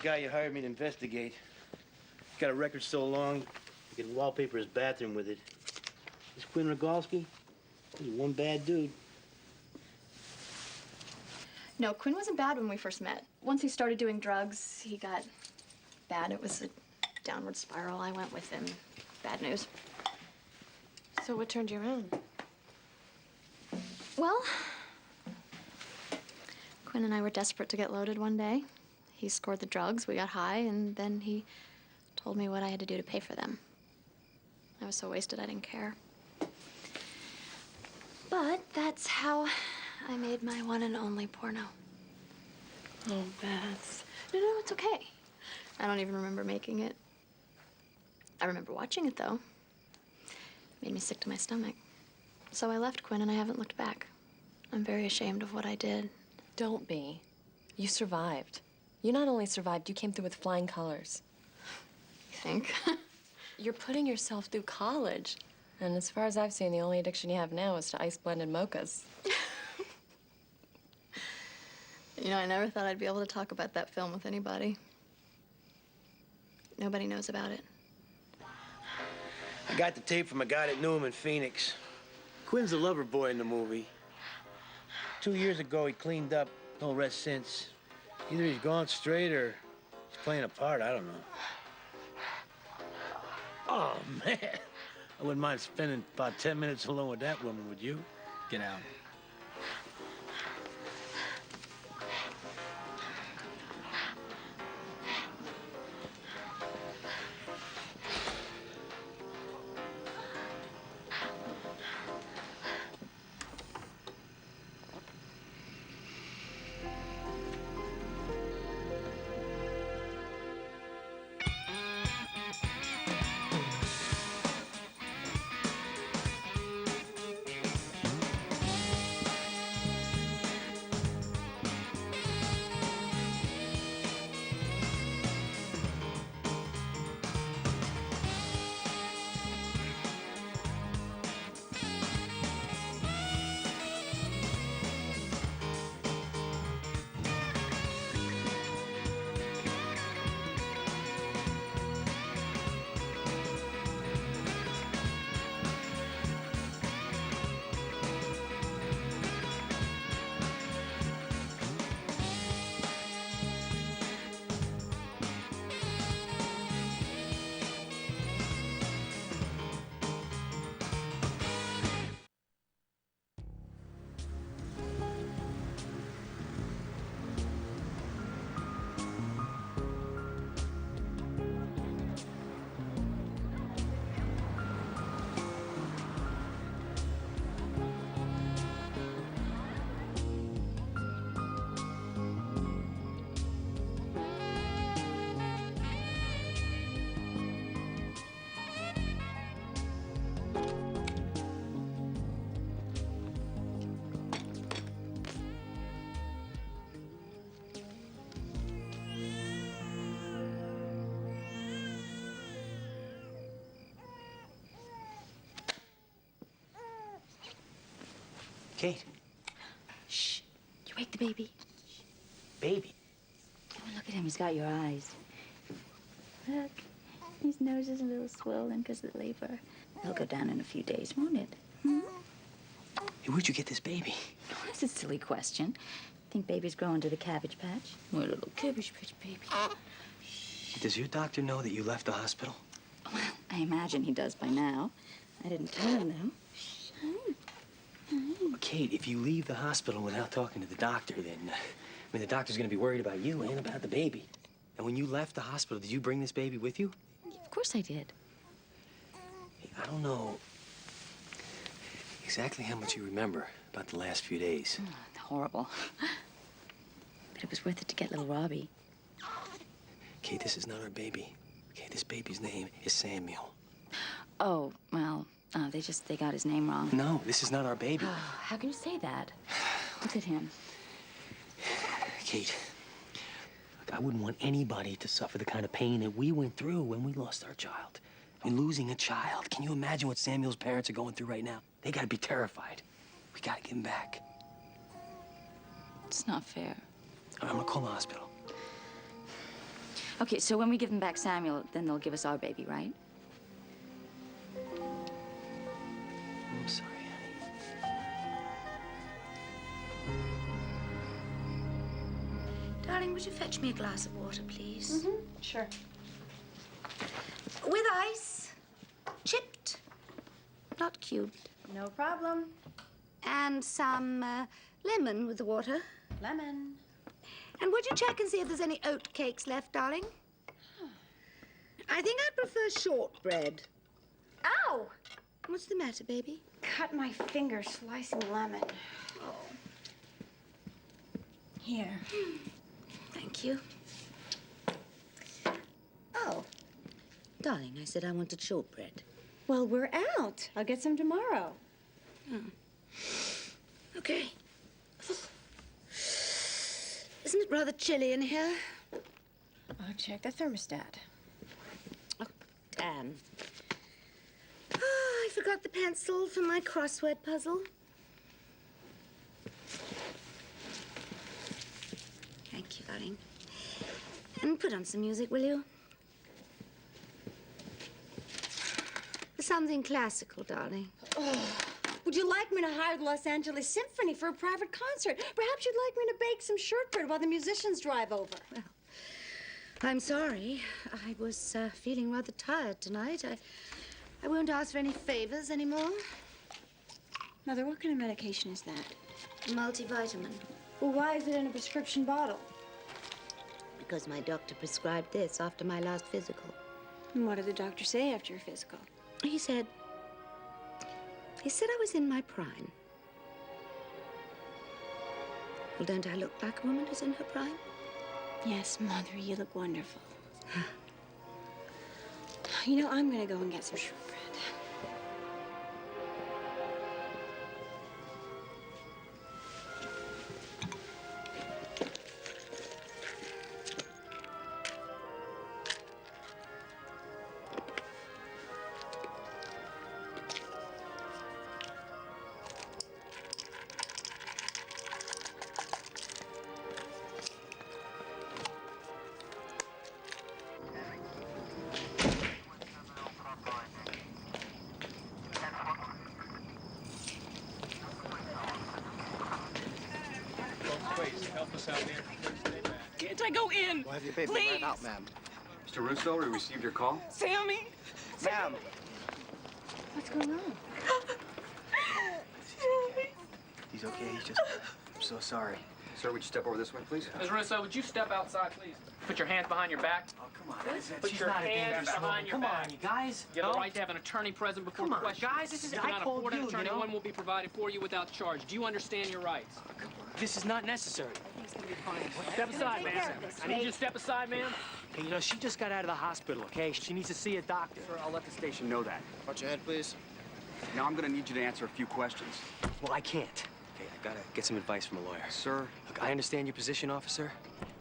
Guy you hired me to investigate. He's got a record so long, you can wallpaper his bathroom with it. This Quinn Rogalski, he's one bad dude. No, Quinn wasn't bad when we first met. Once he started doing drugs, he got bad. It was a downward spiral. I went with him. Bad news. So what turned you around? Well, Quinn and I were desperate to get loaded one day. He scored the drugs, we got high, and then he told me what I had to do to pay for them. I was so wasted I didn't care. But that's how I made my one and only porno. Oh, Beth. No, it's okay. I don't even remember making it. I remember watching it, though. It made me sick to my stomach. So I left Quinn, and I haven't looked back. I'm very ashamed of what I did. Don't be. You survived. You not only survived, you came through with flying colors. You think? You're putting yourself through college. And as far as I've seen, the only addiction you have now is to ice-blended mochas. You know, I never thought I'd be able to talk about that film with anybody. Nobody knows about it. I got the tape from a guy that knew him in Phoenix. Quinn's the lover boy in the movie. 2 years ago, he cleaned up. No rest since. Either he's gone straight or he's playing a part. I don't know. Oh, man. I wouldn't mind spending about 10 minutes alone with that woman, would you? Get out. Kate. Shh. You wake the baby. Baby. Oh, look at him. He's got your eyes. Look. His nose is a little swollen because of the labor. It'll go down in a few days, won't it? Hmm? Hey, where'd you get this baby? Oh, that's a silly question. Think babies grow into the cabbage patch? My little cabbage patch baby. Does your doctor know that you left the hospital? Well, I imagine he does by now. I didn't tell him, though. Shh. Well, Kate, if you leave the hospital without talking to the doctor, then, the doctor's gonna be worried about you and about the baby. And when you left the hospital, did you bring this baby with you? Of course I did. Hey, I don't know exactly how much you remember about the last few days. Oh, horrible. But it was worth it to get little Robbie. Kate, this is not our baby. Okay, this baby's name is Samuel. Oh, well, they got his name wrong. No, this is not our baby. Oh, how can you say that? Look at him. Kate, look, I wouldn't want anybody to suffer the kind of pain that we went through when we lost our child. I mean, losing a child. Can you imagine what Samuel's parents are going through right now? They gotta be terrified. We gotta get him back. It's not fair. All right, I'm gonna call the hospital. Okay, so when we give them back Samuel, then they'll give us our baby, right? I'm sorry, honey. Darling, would you fetch me a glass of water, please? Mm-hmm. Sure. With ice. Chipped. Not cubed. No problem. And some lemon with the water. Lemon. And would you check and see if there's any oat cakes left, darling? I think I prefer shortbread. Ow! What's the matter, baby? Cut my finger slicing lemon. Oh. Here. Thank you. Oh. Darling, I said I wanted shortbread. Well, we're out. I'll get some tomorrow. Okay. Isn't it rather chilly in here? I'll check the thermostat. Oh, damn. Oh, I forgot the pencil for my crossword puzzle. Thank you, darling. And put on some music, will you? Something classical, darling. Would you like me to hire the Los Angeles Symphony for a private concert? Perhaps you'd like me to bake some shortbread while the musicians drive over. Well, I'm sorry. I was feeling rather tired tonight. I won't ask for any favors anymore. Mother, what kind of medication is that? Multivitamin. Well, why is it in a prescription bottle? Because my doctor prescribed this after my last physical. And what did the doctor say after your physical? He said I was in my prime. Well, don't I look like a woman who's in her prime? Yes, Mother, you look wonderful. You know, I'm gonna go and get some shortbread. Can't I go in? We'll have your baby Please. right out, ma'am. Mr. Russo, we received your call. Sammy? Ma'am. What's going on? He's okay. He's just... I'm so sorry. Sir, would you step over this way, please? Ms. Russo, would you step outside, please? Put your hands behind your back. Oh, come on. Put your hands behind your Come back. on, you guys. You have No? the right to have an attorney present before Come on, question. guys, this is- If you I cannot called afford an you, attorney, you know? one will be provided for you without charge. Do you understand your rights? This is not necessary. Step aside, ma'am. I need you to step aside, ma'am. Hey, you know, she just got out of the hospital, okay? She needs to see a doctor. Sir, I'll let the station know that. Watch your head, please. Now I'm going to need you to answer a few questions. Well, I can't. Okay, I gotta get some advice from a lawyer. Sir, Look, I understand your position, officer,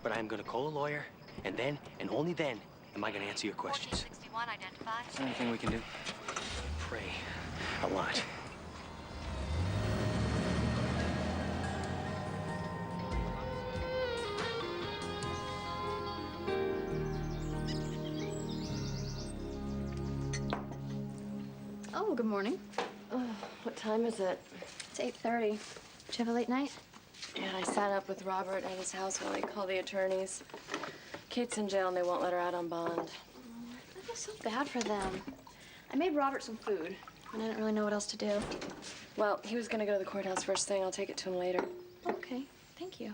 but I am gonna call a lawyer, and then, and only then, am I gonna answer your questions. 1461 identified. Is there anything we can do? Pray a lot. Oh, good morning. Oh, what time is it? It's 8:30. Did you have a late night? Yeah, I sat up with Robert at his house while he called the attorneys. Kate's in jail and they won't let her out on bond. I feel so bad for them. I made Robert some food, and I didn't really know what else to do. Well, he was gonna go to the courthouse first thing. I'll take it to him later. Okay, thank you.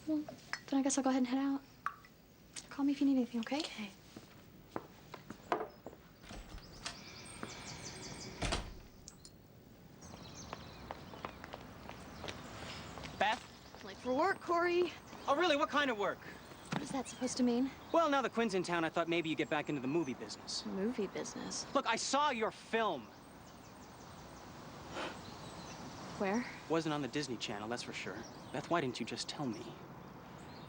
Well, then I guess I'll go ahead and head out. Call me if you need anything, okay? Okay. Beth? Late for work, Cory. Oh, really? What kind of work? What is that supposed to mean? Well, now that Quinn's in town, I thought maybe you'd get back into the movie business. Movie business. Look, I saw your film. Where? Wasn't on the Disney Channel, that's for sure. Beth, why didn't you just tell me?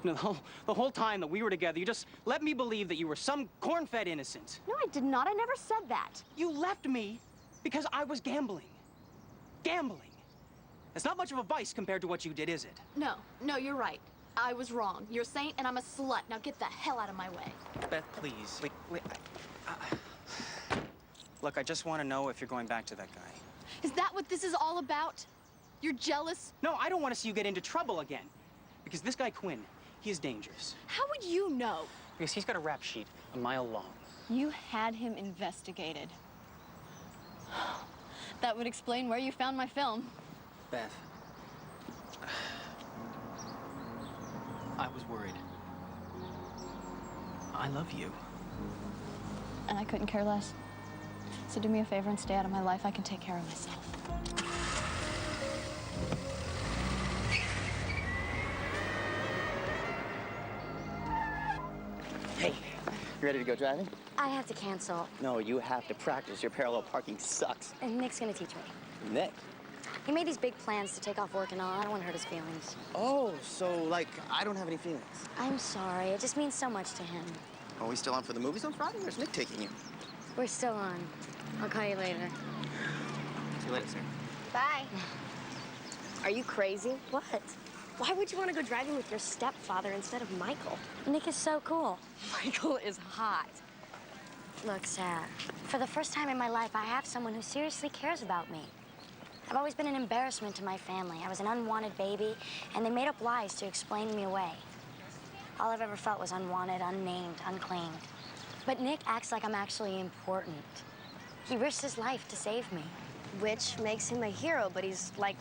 You know, the whole time that we were together, you just let me believe that you were some corn-fed innocent. No, I did not. I never said that. You left me because I was gambling. Gambling. That's not much of a vice compared to what you did, is it? No, you're right. I was wrong. You're a saint and I'm a slut. Now get the hell out of my way. Beth, please. Wait. Look, I just want to know if you're going back to that guy. Is that what this is all about? You're jealous? No, I don't want to see you get into trouble again. Because this guy, Quinn, he is dangerous. How would you know? Because he's got a rap sheet a mile long. You had him investigated. That would explain where you found my film. Beth. I was worried. I love you. And I couldn't care less. So do me a favor and stay out of my life. I can take care of myself. Hey, you ready to go driving? I have to cancel. No, you have to practice. Your parallel parking sucks. And Nick's gonna teach me. Nick? He made these big plans to take off work and all. I don't want to hurt his feelings. Oh, so, like, I don't have any feelings. I'm sorry. It just means so much to him. Are we still on for the movies on Friday? Where's Nick taking you? We're still on. I'll call you later. See you later, sir. Bye. Are you crazy? What? Why would you want to go driving with your stepfather instead of Michael? Nick is so cool. Michael is hot. Look, Sarah, for the first time in my life, I have someone who seriously cares about me. I've always been an embarrassment to my family. I was an unwanted baby, and they made up lies to explain me away. All I've ever felt was unwanted, unnamed, unclaimed. But Nick acts like I'm actually important. He risked his life to save me. Which makes him a hero, but he's, like,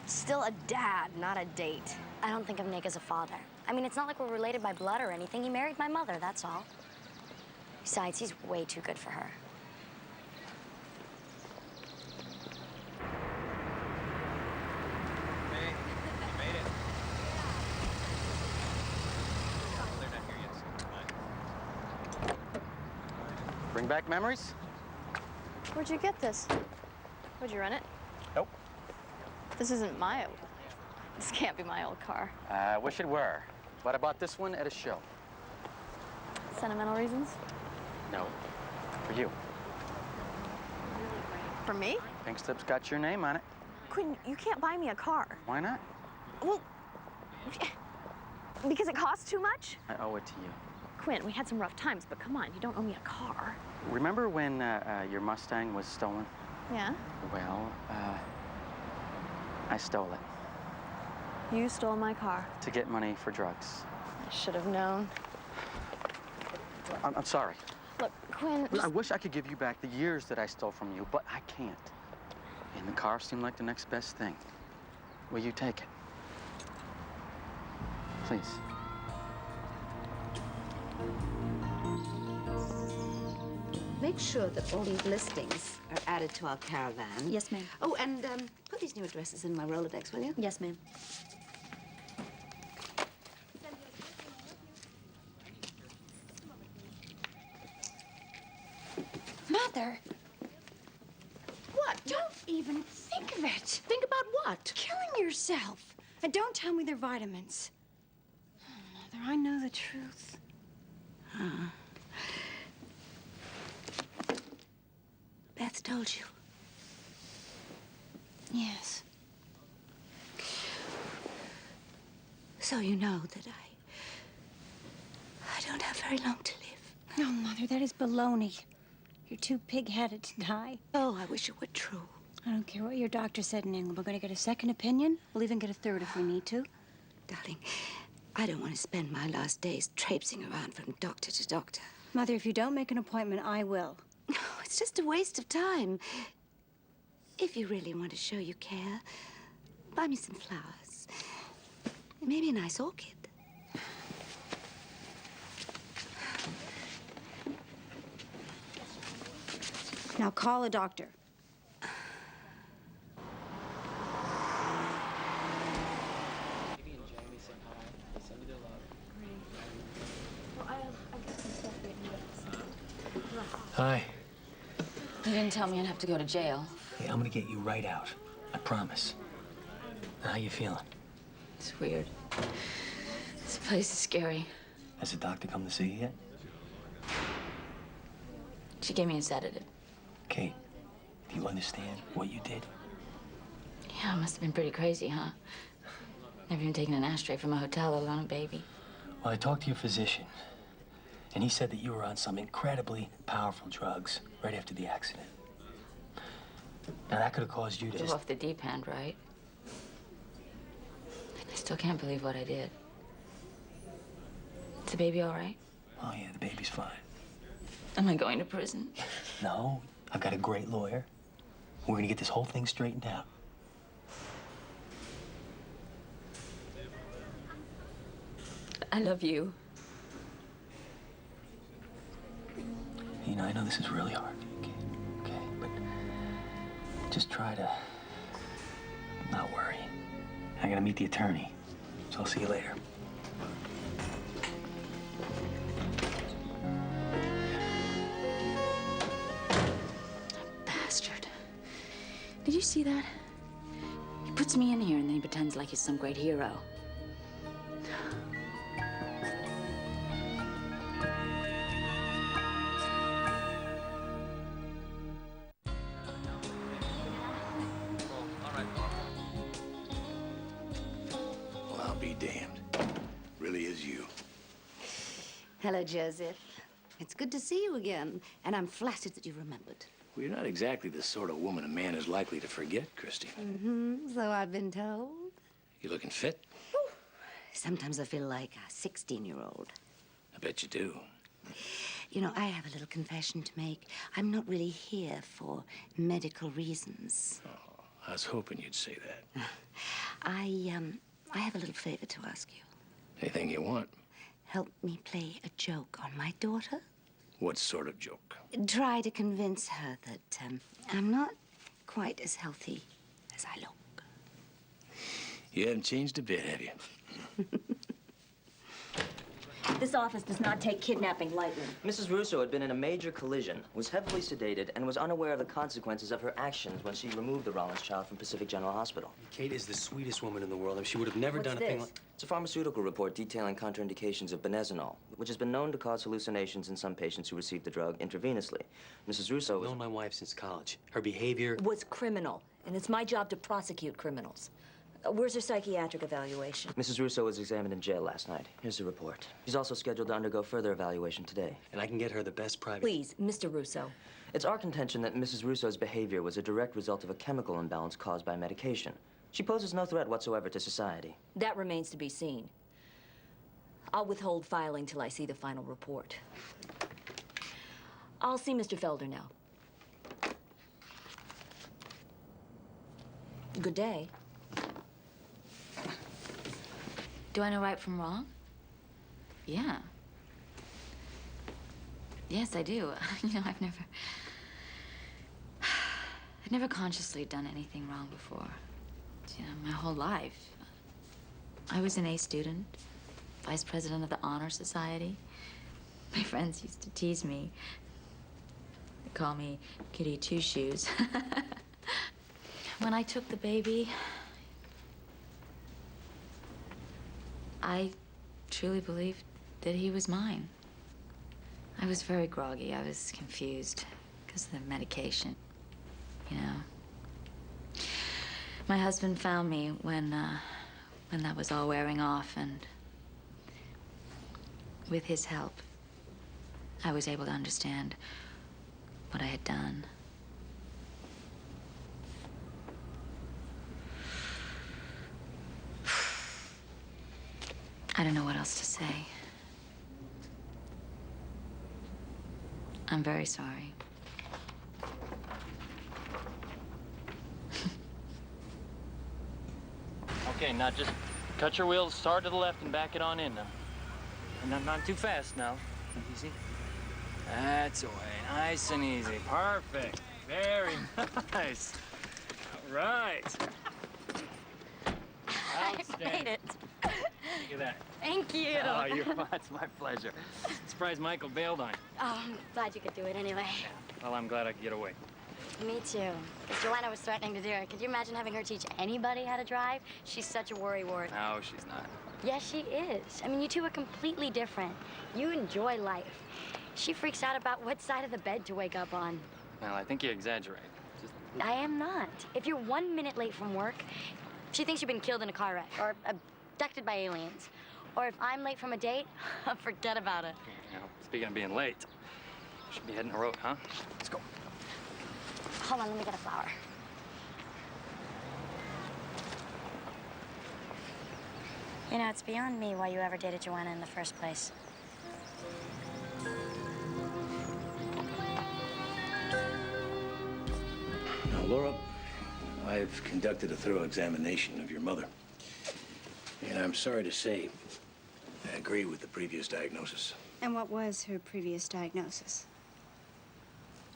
still a dad, not a date. I don't think of Nick as a father. I mean, it's not like we're related by blood or anything. He married my mother, that's all. Besides, he's way too good for her. Hey, you made it. They're not here yet, so come on. Bring back memories? Where'd you get this? Would you rent it? Nope. This isn't my old. This can't be my old car. I wish it were. But I bought this one at a show. Sentimental reasons? No. For you. For me? Pink slip's got your name on it. Quinn, you can't buy me a car. Why not? Well, because it costs too much? I owe it to you. Quinn, we had some rough times, but come on, you don't owe me a car. Remember when your Mustang was stolen? Yeah? Well, I stole it. You stole my car. To get money for drugs. I should have known. I'm sorry. Look, Quinn... I wish I could give you back the years that I stole from you, but I can't. And the car seemed like the next best thing. Will you take it? Please. Make sure that all these listings are added to our caravan. Yes, ma'am. Oh, and put these new addresses in my Rolodex, will you? Yes, ma'am. Mother! What? Don't even think of it. Think about what? Killing yourself. And don't tell me they're vitamins. Oh, Mother, I know the truth. Beth told you. Yes. So you know that I don't have very long to live. No, Mother, that is baloney. You're too pig-headed to die. Oh, I wish it were true. I don't care what your doctor said in England. We're going to get a second opinion. We'll even get a third if we need to. Darling, I don't want to spend my last days traipsing around from doctor to doctor. Mother, if you don't make an appointment, I will. No, it's just a waste of time. If you really want to show you care, buy me some flowers. Maybe a nice orchid. Now call a doctor. Hi. You didn't tell me I'd have to go to jail. Hey, I'm gonna get you right out. I promise. How you feeling? It's weird. This place is scary. Has the doctor come to see you yet? She gave me a sedative. Kate, do you understand what you did? Yeah, it must have been pretty crazy, huh? Never even taken an ashtray from a hotel, let alone a baby. Well, I talked to your physician, and he said that you were on some incredibly powerful drugs right after the accident. Now, that could have caused you to Go off the deep end, right? I still can't believe what I did. Is the baby all right? Oh, yeah, the baby's fine. Am I going to prison? No, I've got a great lawyer. We're gonna get this whole thing straightened out. I love you. You know, I know this is really hard, okay? But just try to not worry. I gotta meet the attorney, so I'll see you later. Bastard. Did you see that? He puts me in here and then he pretends like he's some great hero. Well, I'll be damned. Really is you. Hello, Joseph. It's good to see you again, and I'm flattered that you remembered. Well, you're not exactly the sort of woman a man is likely to forget, Christina. Mm-hmm, so I've been told. You looking fit? Sometimes I feel like a 16-year-old. I bet you do. You know, I have a little confession to make. I'm not really here for medical reasons. Oh, I was hoping you'd say that. I have a little favor to ask you. Anything you want. Help me play a joke on my daughter. What sort of joke? Try to convince her that I'm not quite as healthy as I look. You haven't changed a bit, have you? This office does not take kidnapping lightly. Mrs. Russo had been in a major collision, was heavily sedated, and was unaware of the consequences of her actions when she removed the Rollins child from Pacific General Hospital. Kate is the sweetest woman in the world. I mean, she would have never done a thing like... It's a pharmaceutical report detailing contraindications of benezonol, which has been known to cause hallucinations in some patients who received the drug intravenously. Mrs. Russo I've known my wife since college. Her behavior... Was criminal, and it's my job to prosecute criminals. Where's her psychiatric evaluation? Mrs. Russo was examined in jail last night. Here's the report. She's also scheduled to undergo further evaluation today. And I can get her the best private... Please, Mr. Russo. It's our contention that Mrs. Russo's behavior was a direct result of a chemical imbalance caused by medication. She poses no threat whatsoever to society. That remains to be seen. I'll withhold filing till I see the final report. I'll see Mr. Felder now. Good day. Do I know right from wrong? Yeah. Yes, I do. You know, I've never consciously done anything wrong before. You know, my whole life. I was an A student, vice president of the Honor Society. My friends used to tease me. They call me Kitty Two Shoes. When I took the baby, I truly believed that he was mine. I was very groggy. I was confused because of the medication, you know. My husband found me when that was all wearing off, and with his help, I was able to understand what I had done. I don't know what else to say. I'm very sorry. Okay, now just cut your wheels, start to the left and back it on in now. And not too fast now. Easy. That's the way. Nice and easy. Perfect. Very nice. All right. I made it. Look at that. Thank you. Oh, it's my pleasure. Surprised Michael bailed on you. Oh, I'm glad you could do it anyway. Well, I'm glad I could get away. Me too. Because Joanna was threatening to do it. Could you imagine having her teach anybody how to drive? She's such a worrywart. No, she's not. Yes, she is. I mean, you two are completely different. You enjoy life. She freaks out about what side of the bed to wake up on. Well, I think you exaggerate. I am not. If you're 1 minute late from work, she thinks you've been killed in a car wreck or a abducted by aliens. Or if I'm late from a date, forget about it. You know, speaking of being late, should be heading the road, huh? Let's go. Hold on, let me get a flower. You know, it's beyond me why you ever dated Joanna in the first place. Now, Laura, I've conducted a thorough examination of your mother. And I'm sorry to say, I agree with the previous diagnosis. And what was her previous diagnosis?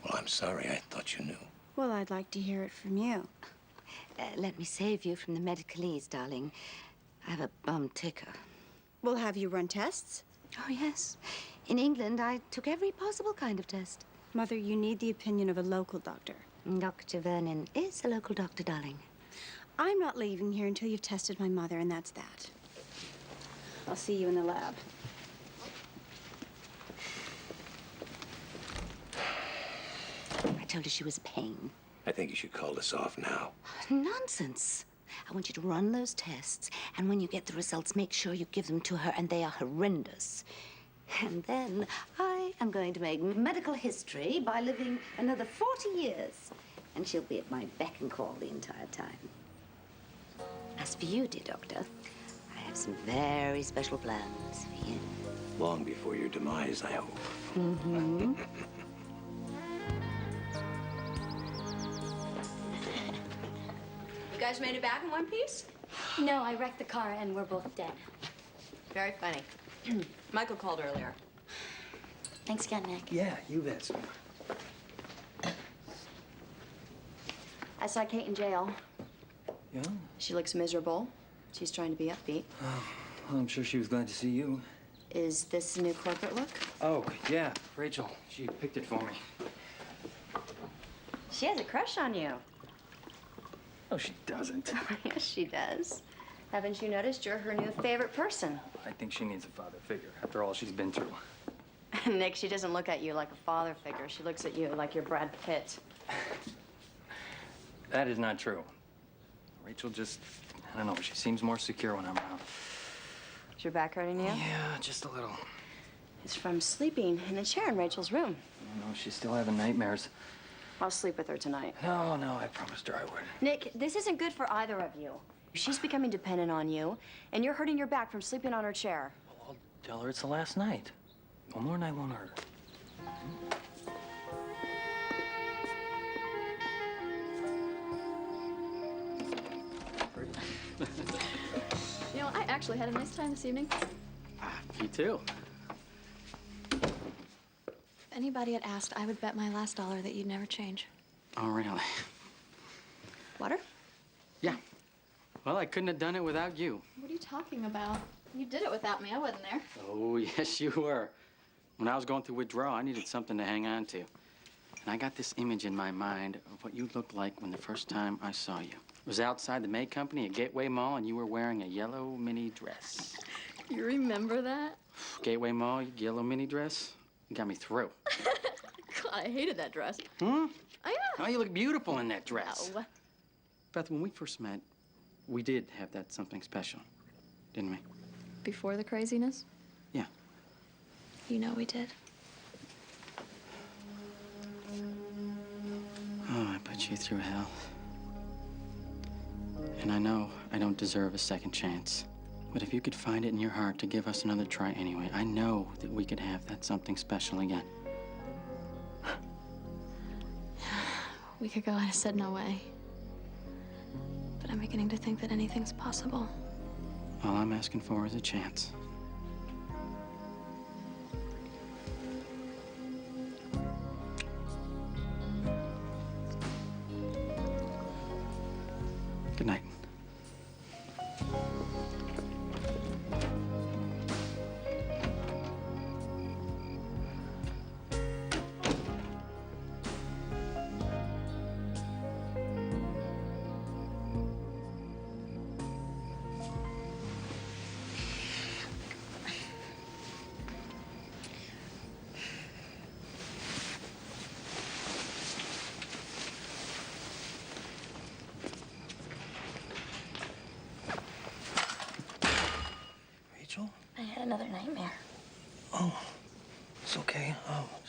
Well, I'm sorry. I thought you knew. Well, I'd like to hear it from you. Let me save you from the medicalese, darling. I have a bum ticker. Well, have you run tests? Oh, yes. In England, I took every possible kind of test. Mother, you need the opinion of a local doctor. Dr. Vernon is a local doctor, darling. I'm not leaving here until you've tested my mother, and that's that. I'll see you in the lab. I told her she was a pain. I think you should call this off now. Nonsense. I want you to run those tests, and when you get the results, make sure you give them to her, and they are horrendous. And then I am going to make medical history by living another 40 years, and she'll be at my beck and call the entire time. As for you, dear doctor, I have some very special plans for you. Long before your demise, I hope. Mm-hmm. You guys made it back in one piece? No, I wrecked the car and we're both dead. Very funny. Michael called earlier. Thanks again, Nick. Yeah, you bet. I saw Kate in jail. Yeah? She looks miserable. She's trying to be upbeat. Oh, well, I'm sure she was glad to see you. Is this a new corporate look? Oh, yeah, Rachel. She picked it for me. She has a crush on you. No, she doesn't. Yes, she does. Haven't you noticed you're her new favorite person? I think she needs a father figure after all she's been through. Nick, she doesn't look at you like a father figure. She looks at you like you're Brad Pitt. That is not true. Rachel just, I don't know, she seems more secure when I'm around. Is your back hurting you? Yeah, just a little. It's from sleeping in the chair in Rachel's room. You know, she's still having nightmares. I'll sleep with her tonight. No, I promised her I would. Nick, this isn't good for either of you. She's becoming dependent on you, and you're hurting your back from sleeping on her chair. Well, I'll tell her it's the last night. One more night won't hurt. You know, I actually had a nice time this evening. Me too. If anybody had asked, I would bet my last dollar that you'd never change. Oh, really? Water? Yeah. Well, I couldn't have done it without you. What are you talking about? You did it without me. I wasn't there. Oh, yes, you were. When I was going through withdrawal, I needed something to hang on to. And I got this image in my mind of what you looked like when the first time I saw you. It was outside the May Company at Gateway Mall, and you were wearing a yellow mini dress. You remember that? Gateway Mall, yellow mini dress? You got me through. God, I hated that dress. Hmm? Oh, yeah. Oh, you look beautiful in that dress. No. Beth, when we first met, we did have that something special, didn't we? Before the craziness? Yeah. You know we did. Oh, I put you through hell. And I know I don't deserve a second chance. But if you could find it in your heart to give us another try anyway, I know that we could have that something special again. A week ago, I'd have said no way. But I'm beginning to think that anything's possible. All I'm asking for is a chance. Good night. another nightmare. Oh, it's okay.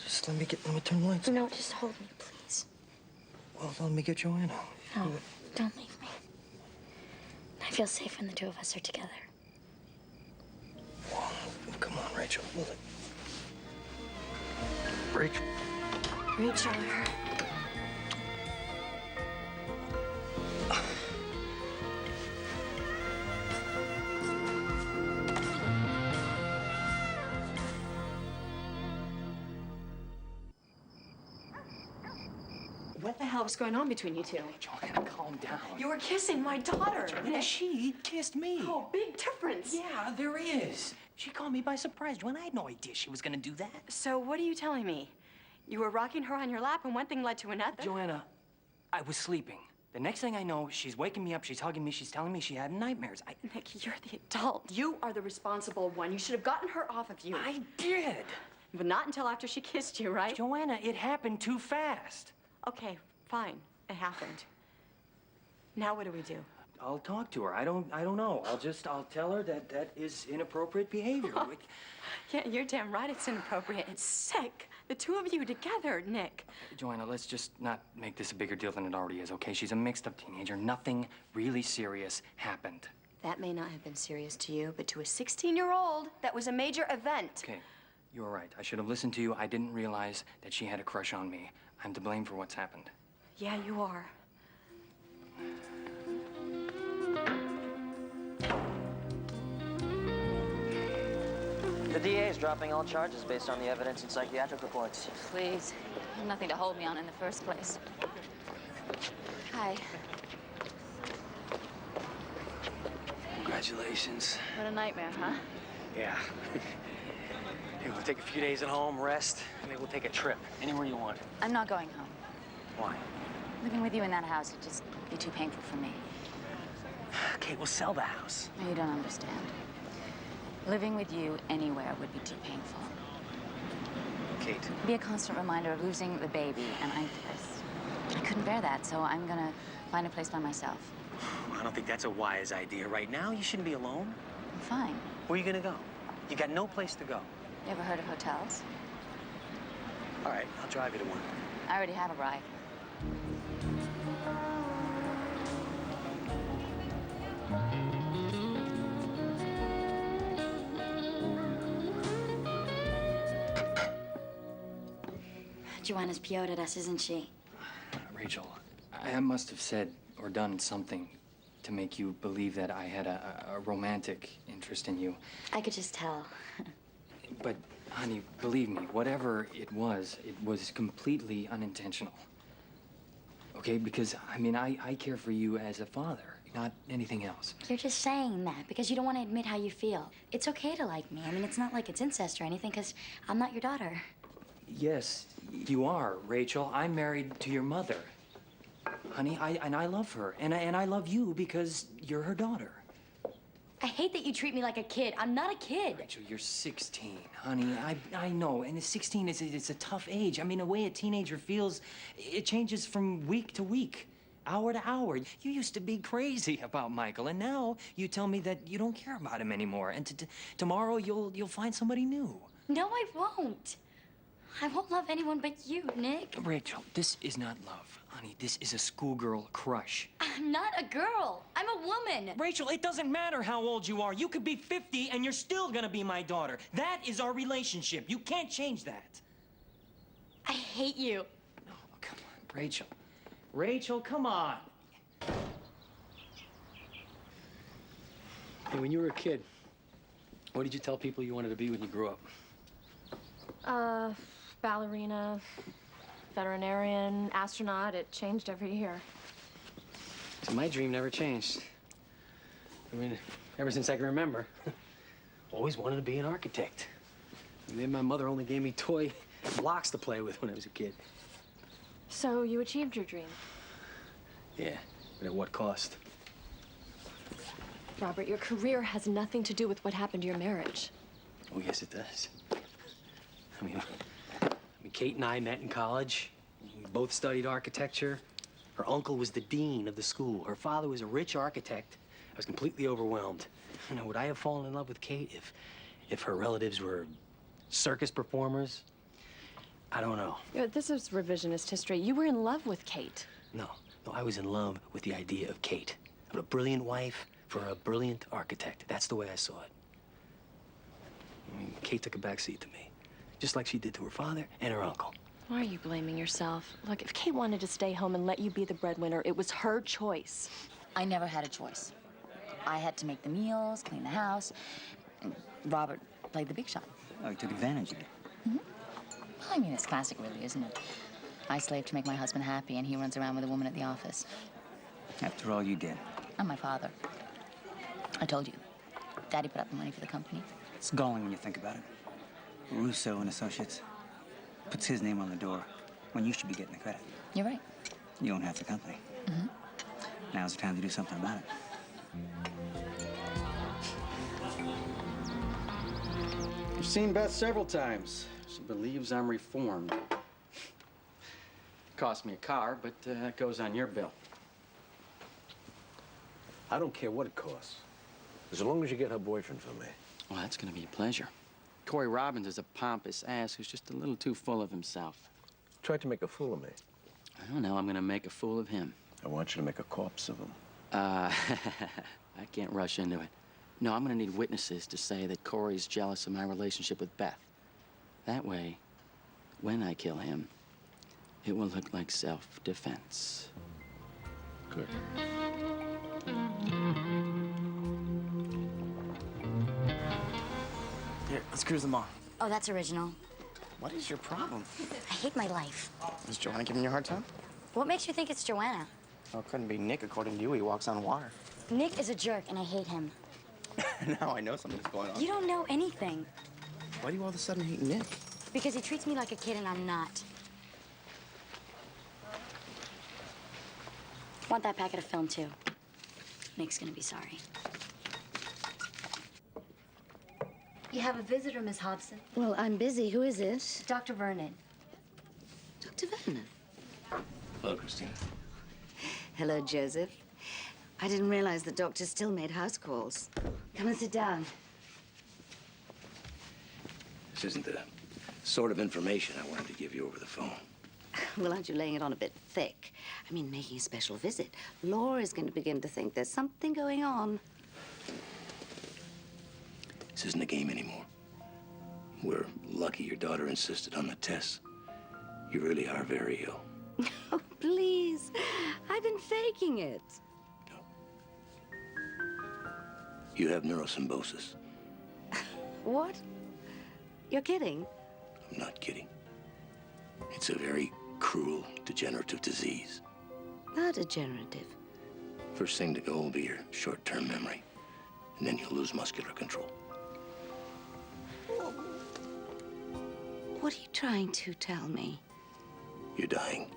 Just let me turn the lights on. No, just hold me, please. Well, let me get Joanna. No, don't leave me. I feel safe when the two of us are together. Well, come on, Rachel. Rachel. Rachel. What the hell was going on between you two? Joanna, calm down. You were kissing my daughter. Joanna, she kissed me. Oh, big difference. Yeah, there is. She caught me by surprise. Joanna, I had no idea she was gonna do that. So what are you telling me? You were rocking her on your lap and one thing led to another? Joanna, I was sleeping. The next thing I know, she's waking me up, she's hugging me, she's telling me she had nightmares. Nick, you're the adult. You are the responsible one. You should have gotten her off of you. I did. But not until after she kissed you, right? Joanna, it happened too fast. Okay, fine. It happened. Now what do we do? I'll talk to her. I don't know. I'll tell her that is inappropriate behavior. Yeah, you're damn right it's inappropriate. It's sick. The two of you together, Nick. Joanna, let's just not make this a bigger deal than it already is, okay? She's a mixed-up teenager. Nothing really serious happened. That may not have been serious to you, but to a 16-year-old, that was a major event. Okay, you're right. I should have listened to you. I didn't realize that she had a crush on me. I'm to blame for what's happened. Yeah, you are. The DA is dropping all charges based on the evidence and psychiatric reports. Please. You have nothing to hold me on in the first place. Hi. Congratulations. What a nightmare, huh? Yeah. Hey, we'll take a few days at home, rest. Maybe we'll take a trip. Anywhere you want. I'm not going home. Why? Living with you in that house would just be too painful for me. Kate, we'll sell the house. No, you don't understand. Living with you anywhere would be too painful. Kate. It'd be a constant reminder of losing the baby, and I couldn't bear that, so I'm gonna find a place by myself. I don't think that's a wise idea. Right now, you shouldn't be alone. I'm fine. Where are you gonna go? You got no place to go. You ever heard of hotels? All right, I'll drive you to one. I already have a ride. Joanna's PO'd at us, isn't she? Rachel, I must have said or done something to make you believe that I had a romantic interest in you. I could just tell. But, honey, believe me, whatever it was completely unintentional. Okay? Because, I mean, I care for you as a father, not anything else. You're just saying that because you don't want to admit how you feel. It's okay to like me. I mean, it's not like it's incest or anything because I'm not your daughter. Yes, you are, Rachel. I'm married to your mother. Honey, I love her. And I love you because you're her daughter. I hate that you treat me like a kid. I'm not a kid. Rachel, you're 16, honey. I know. And 16 it's a tough age. I mean, the way a teenager feels, it changes from week to week, hour to hour. You used to be crazy about Michael, and now you tell me that you don't care about him anymore. And tomorrow you'll find somebody new. No, I won't. I won't love anyone but you, Nick. Rachel, this is not love, honey. This is a schoolgirl crush. I'm not a girl. I'm a woman. Rachel, it doesn't matter how old you are. You could be 50 and you're still gonna be my daughter. That is our relationship. You can't change that. I hate you. No, come on, Rachel. Rachel, come on. Hey, when you were a kid, what did you tell people you wanted to be when you grew up? Ballerina, veterinarian, astronaut. It changed every year. So my dream never changed. I mean, ever since I can remember. Always wanted to be an architect. And then my mother only gave me toy blocks to play with when I was a kid. So you achieved your dream. Yeah, but at what cost? Robert, your career has nothing to do with what happened to your marriage. Oh, yes, it does. I mean, Kate and I met in college. We both studied architecture. Her uncle was the dean of the school. Her father was a rich architect. I was completely overwhelmed. You know, would I have fallen in love with Kate if her relatives were circus performers. I don't know. This is revisionist history. You were in love with Kate. No, I was in love with the idea of Kate. Of a brilliant wife for a brilliant architect. That's the way I saw it. I mean, Kate took a backseat to me, just like she did to her father and her uncle. Why are you blaming yourself? Look, if Kate wanted to stay home and let you be the breadwinner, it was her choice. I never had a choice. I had to make the meals, clean the house, and Robert played the big shot. Oh, he took advantage of you. Well, I mean, it's classic, really, isn't it? I slave to make my husband happy, and he runs around with a woman at the office. After all you did. I'm my father. I told you. Daddy put up the money for the company. It's galling when you think about it. Russo and Associates puts his name on the door when you should be getting the credit. You're right. You own half the company. Now's the time to do something about it. I've seen Beth several times. She believes I'm reformed. Cost me a car, but that goes on your bill. I don't care what it costs, as long as you get her boyfriend for me. Well, that's gonna be a pleasure. Cory Robbins is a pompous ass who's just a little too full of himself. Tried to make a fool of me. I don't know, I'm gonna make a fool of him. I want you to make a corpse of him. I can't rush into it. No, I'm gonna need witnesses to say that Cory's jealous of my relationship with Beth. That way, when I kill him, it will look like self-defense. Good. Here, let's cruise them on. Oh, that's original. What is your problem? I hate my life. Is Joanna giving you a hard time? What makes you think it's Joanna? Well, it couldn't be Nick. According to you, he walks on water. Nick is a jerk, and I hate him. Now I know something's going on. You don't know anything. Why do you all of a sudden hate Nick? Because he treats me like a kid, and I'm not. Want that packet of film, too. Nick's gonna be sorry. You have a visitor, Miss Hobson. Well, I'm busy. Who is it? Dr. Vernon. Dr. Vanous. Hello, Christina. Hello, Joseph. I didn't realize the doctor still made house calls. Come and sit down. This isn't the sort of information I wanted to give you over the phone. Well, aren't you laying it on a bit thick? I mean, making a special visit. Laura's going to begin to think there's something going on. This isn't a game anymore. We're lucky your daughter insisted on the tests. You really are very ill. Oh, please. I've been faking it. You have neurosymbiosis. What? You're kidding? I'm not kidding. It's a very cruel, degenerative disease. How degenerative? First thing to go will be your short-term memory, and then you'll lose muscular control. What are you trying to tell me? You're dying.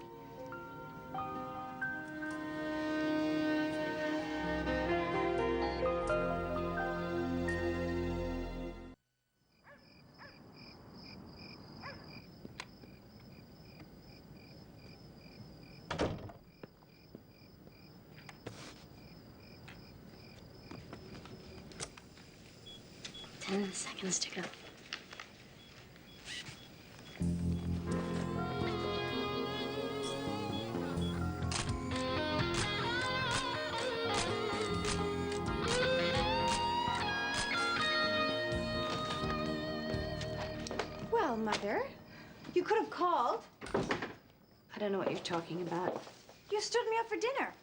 Ten seconds to go. Well, Mother, you could have called. I don't know what you're talking about. You stood me up for dinner.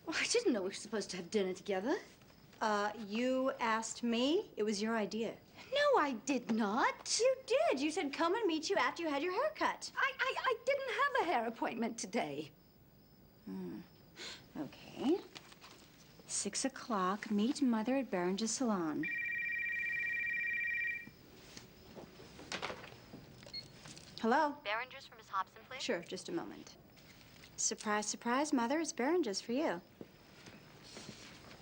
Well, I didn't know we were supposed to have dinner together. You asked me. It was your idea. No, I did not. You did. You said come and meet you after you had your hair cut. I didn't have a hair appointment today. Okay. 6 o'clock, meet Mother at Berenger's salon. Hello? Berenger's for Miss Hobson, please? Sure, just a moment. Surprise, surprise, Mother, it's Berenger's for you.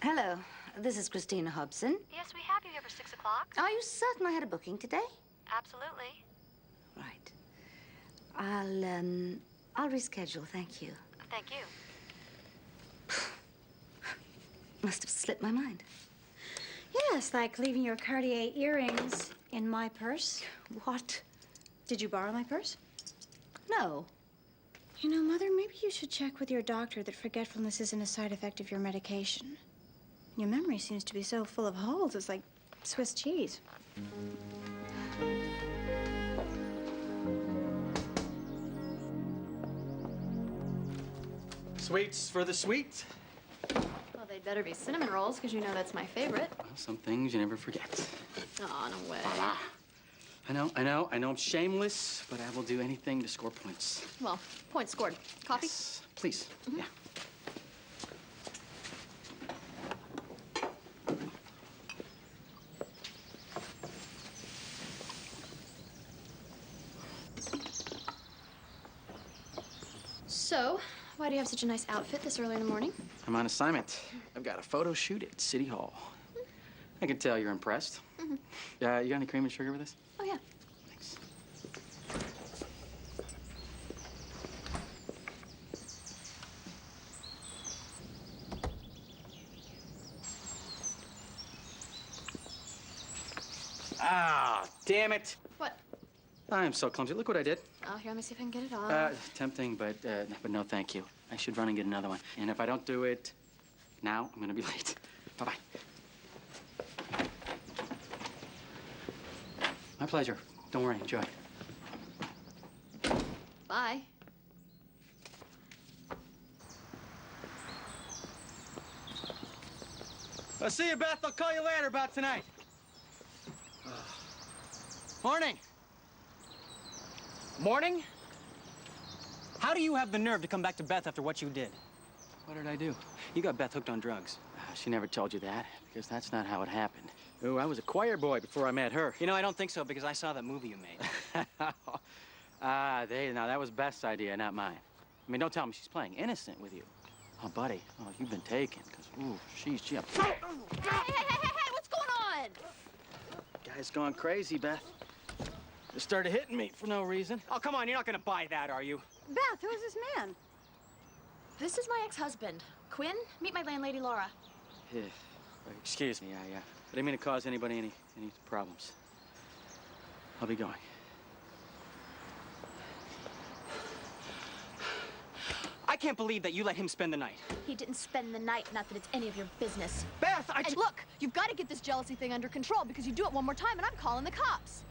Hello, this is Christina Hobson. Yes, we have you here for 6 o'clock. Are you certain I had a booking today? Absolutely. Right. I'll reschedule, thank you. Thank you. Must have slipped my mind. Yes, like leaving your Cartier earrings in my purse. What? Did you borrow my purse? No. You know, Mother, maybe you should check with your doctor that forgetfulness isn't a side effect of your medication. Your memory seems to be so full of holes, it's like Swiss cheese. Sweets for the sweet. Well, they'd better be cinnamon rolls, because you know that's my favorite. Well, some things you never forget. Oh, no way. Voila. I know I'm shameless, but I will do anything to score points. Well, point scored. Coffee? Yes, please. Yeah. So, why do you have such a nice outfit this early in the morning? I'm on assignment. I've got a photo shoot at City Hall. I can tell you're impressed. Mm-hmm. You got any cream and sugar with this? Oh, yeah. Thanks. Ah, damn it. What? I'm so clumsy. Look what I did. Oh, here, let me see if I can get it off. Tempting, but no thank you. I should run and get another one. And if I don't do it now, I'm gonna be late. Bye-bye. My pleasure. Don't worry. Enjoy. Bye. I'll see you, Beth. I'll call you later about tonight. Morning. Morning? How do you have the nerve to come back to Beth after what you did? What did I do? You got Beth hooked on drugs. She never told you that, because that's not how it happened. Oh, I was a choir boy before I met her. You know, I don't think so, because I saw that movie you made. Now that was Beth's idea, not mine. I mean, don't tell me she's playing innocent with you. Oh, buddy, you've been taken, because, ooh, she... Hey, what's going on? Guy's gone crazy, Beth. Just started hitting me for no reason. Oh, come on, you're not gonna buy that, are you? Beth, who is this man? This is my ex-husband. Quinn, meet my landlady, Laura. Yeah. Excuse me, I didn't mean to cause anybody any problems. I'll be going. I can't believe that you let him spend the night. He didn't spend the night, not that it's any of your business. Beth, And look, you've got to get this jealousy thing under control, because you do it one more time and I'm calling the cops.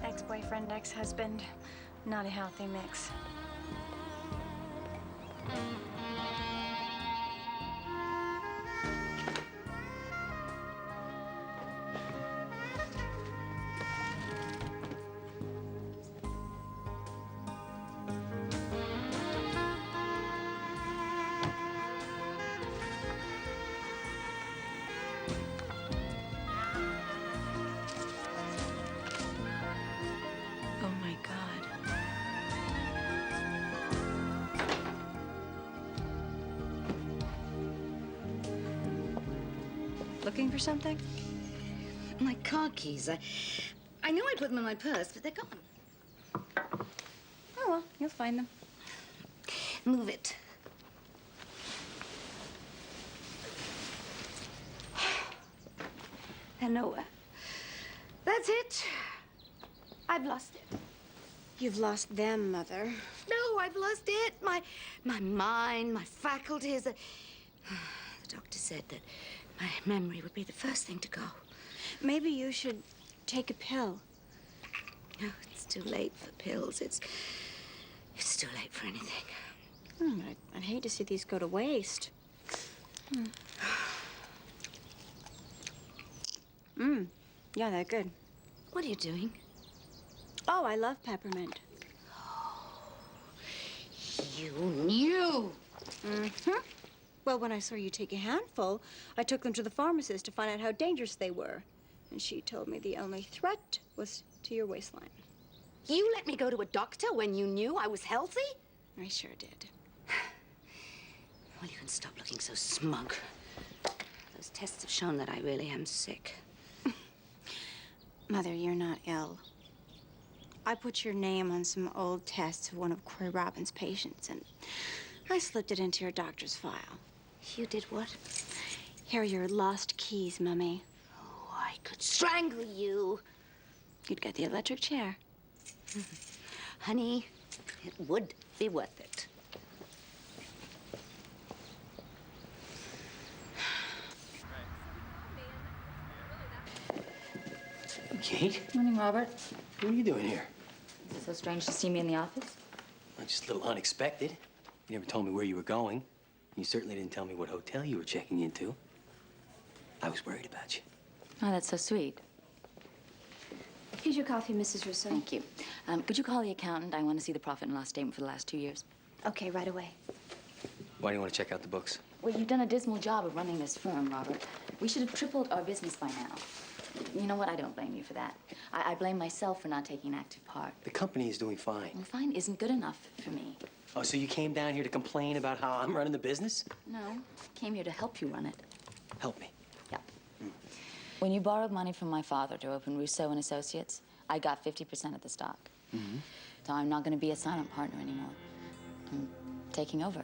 Ex-boyfriend, ex-husband. Not a healthy mix. Oh my God. Looking for something? My car keys. I knew I put them in my purse, but they're gone. Oh, well, you'll find them. Move it. They're nowhere. That's it. I've lost it. You've lost them, Mother. No, I've lost it. My mind, my faculties. The doctor said that my memory would be the first thing to go. Maybe you should take a pill. No, it's too late for pills. It's too late for anything. I'd hate to see these go to waste. Yeah, they're good. What are you doing? Oh, I love peppermint. You knew. Mm-hmm. Well, when I saw you take a handful, I took them to the pharmacist to find out how dangerous they were. And she told me the only threat was to your waistline. You let me go to a doctor when you knew I was healthy? I sure did. Well, you can stop looking so smug. Those tests have shown that I really am sick. Mother, you're not ill. I put your name on some old tests of one of Cory Robbins' patients, and I slipped it into your doctor's file. You did what? Here are your lost keys, Mummy. Oh, I could strangle you. You'd get the electric chair. Honey, it would be worth it. Kate? Morning, Robert. What are you doing here? Is it so strange to see me in the office? Well, just a little unexpected. You never told me where you were going. You certainly didn't tell me what hotel you were checking into. I was worried about you. Oh, that's so sweet. Here's your coffee, Mrs. Russo. Thank you. Could you call the accountant? I want to see the profit and loss statement for the last 2 years. Okay, right away. Why do you want to check out the books? Well, you've done a dismal job of running this firm, Robert. We should have tripled our business by now. You know what? I don't blame you for that. I blame myself for not taking an active part. The company is doing fine. Well, fine isn't good enough for me. Oh, so you came down here to complain about how I'm running the business? No, came here to help you run it. Help me. Yep. When you borrowed money from my father to open Rousseau and Associates, I got 50% of the stock. Mm-hmm. So I'm not going to be a silent partner anymore. I'm taking over.